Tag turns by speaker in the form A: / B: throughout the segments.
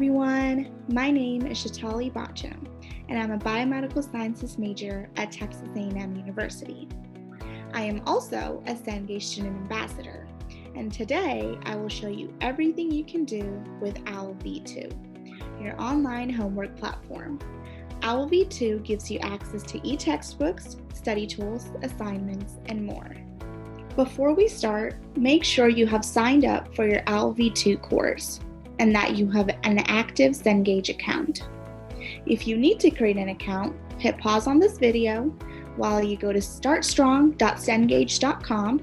A: everyone. My name is Shatali Bacho, and I'm a biomedical sciences major at Texas A&M University. I am also a Cengage Student Ambassador, and today I will show you everything you can do with OWLv2, your online homework platform. OWLv2 gives you access to e-textbooks, study tools, assignments, and more. Before we start, make sure you have signed up for your OWLv2 course and that you have an active Cengage account. If you need to create an account, hit pause on this video while you go to startstrong.cengage.com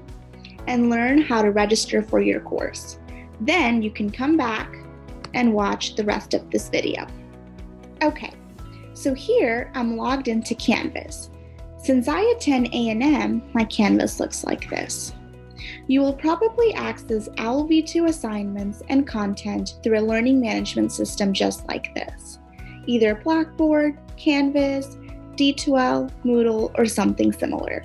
A: and learn how to register for your course. Then you can come back and watch the rest of this video. Okay, so here I'm logged into Canvas. Since I attend A&M, my Canvas looks like this. You will probably access OWLv2 assignments and content through a learning management system just like this, either Blackboard, Canvas, D2L, Moodle, or something similar.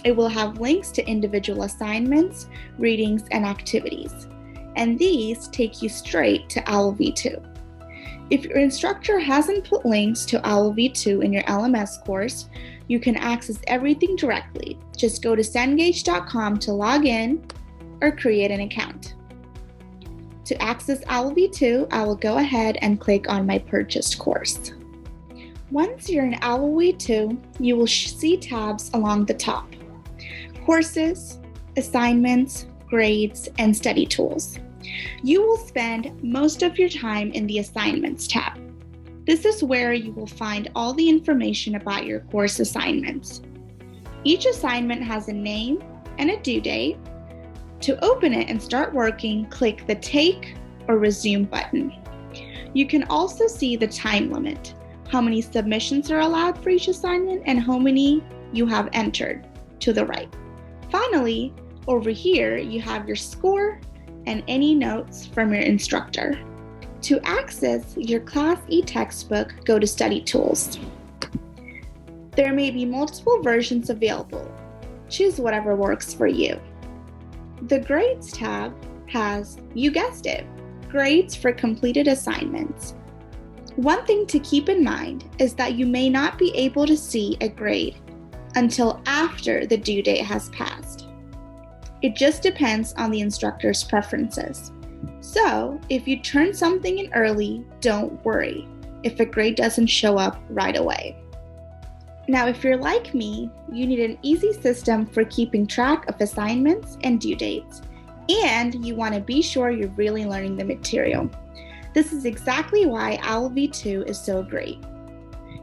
A: It will have links to individual assignments, readings, and activities, and these take you straight to OWLv2. If your instructor hasn't put links to OWLv2 in your LMS course, you can access everything directly. Just go to cengage.com to log in or create an account. To access OWLv2, I will go ahead and click on my purchased course. Once you're in OWLv2, you will see tabs along the top: courses, assignments, grades, and study tools. You will spend most of your time in the assignments tab. This is where you will find all the information about your course assignments. Each assignment has a name and a due date. To open it and start working, click the Take or Resume button. You can also see the time limit, how many submissions are allowed for each assignment, and how many you have entered to the right. Finally, over here, you have your score and any notes from your instructor. To access your class e-textbook, go to Study Tools. There may be multiple versions available. Choose whatever works for you. The Grades tab has, you guessed it, grades for completed assignments. One thing to keep in mind is that you may not be able to see a grade until after the due date has passed. It just depends on the instructor's preferences. So, if you turn something in early, don't worry if a grade doesn't show up right away. Now, if you're like me, you need an easy system for keeping track of assignments and due dates, and you want to be sure you're really learning the material. This is exactly why OWLv2 is so great.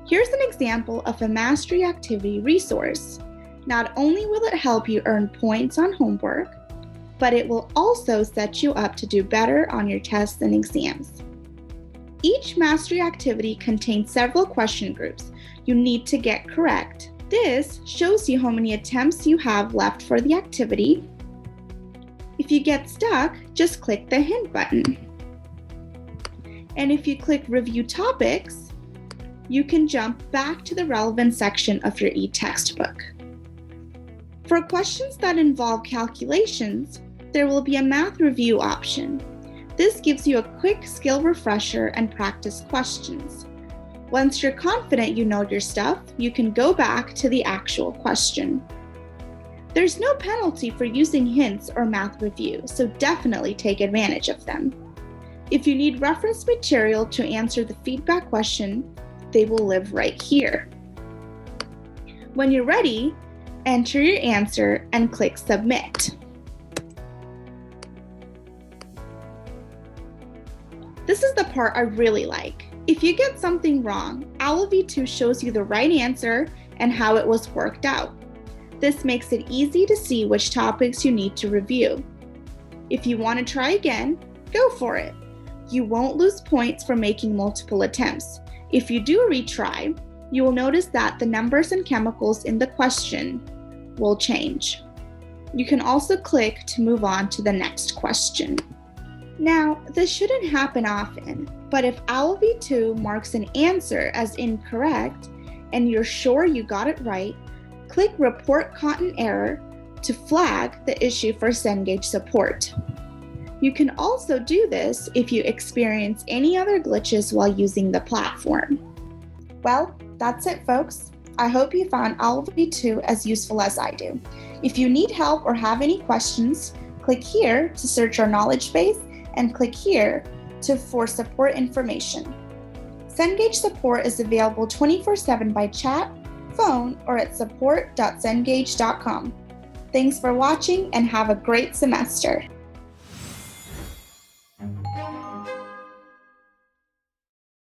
A: Here's an example of a mastery activity resource. Not only will it help you earn points on homework, but it will also set you up to do better on your tests and exams. Each mastery activity contains several question groups you need to get correct. This shows you how many attempts you have left for the activity. If you get stuck, just click the hint button. And if you click Review Topics, you can jump back to the relevant section of your e-textbook. For questions that involve calculations, there will be a math review option. This gives you a quick skill refresher and practice questions. Once you're confident you know your stuff, you can go back to the actual question. There's no penalty for using hints or math review, so definitely take advantage of them. If you need reference material to answer the feedback question, they will live right here. When you're ready, enter your answer and click Submit. This is the part I really like. If you get something wrong, OWLv2 shows you the right answer and how it was worked out. This makes it easy to see which topics you need to review. If you want to try again, go for it. You won't lose points for making multiple attempts. If you do retry, you will notice that the numbers and chemicals in the question will change. You can also click to move on to the next question. Now, this shouldn't happen often, but if OWLv2 marks an answer as incorrect and you're sure you got it right, click Report Caught in Error to flag the issue for Cengage support. You can also do this if you experience any other glitches while using the platform. Well, that's it, folks. I hope you found OWLv2 as useful as I do. If you need help or have any questions, click here to search our knowledge base and click here for support information. Cengage support is available 24/7 by chat, phone, or at support.cengage.com. Thanks for watching and have a great semester.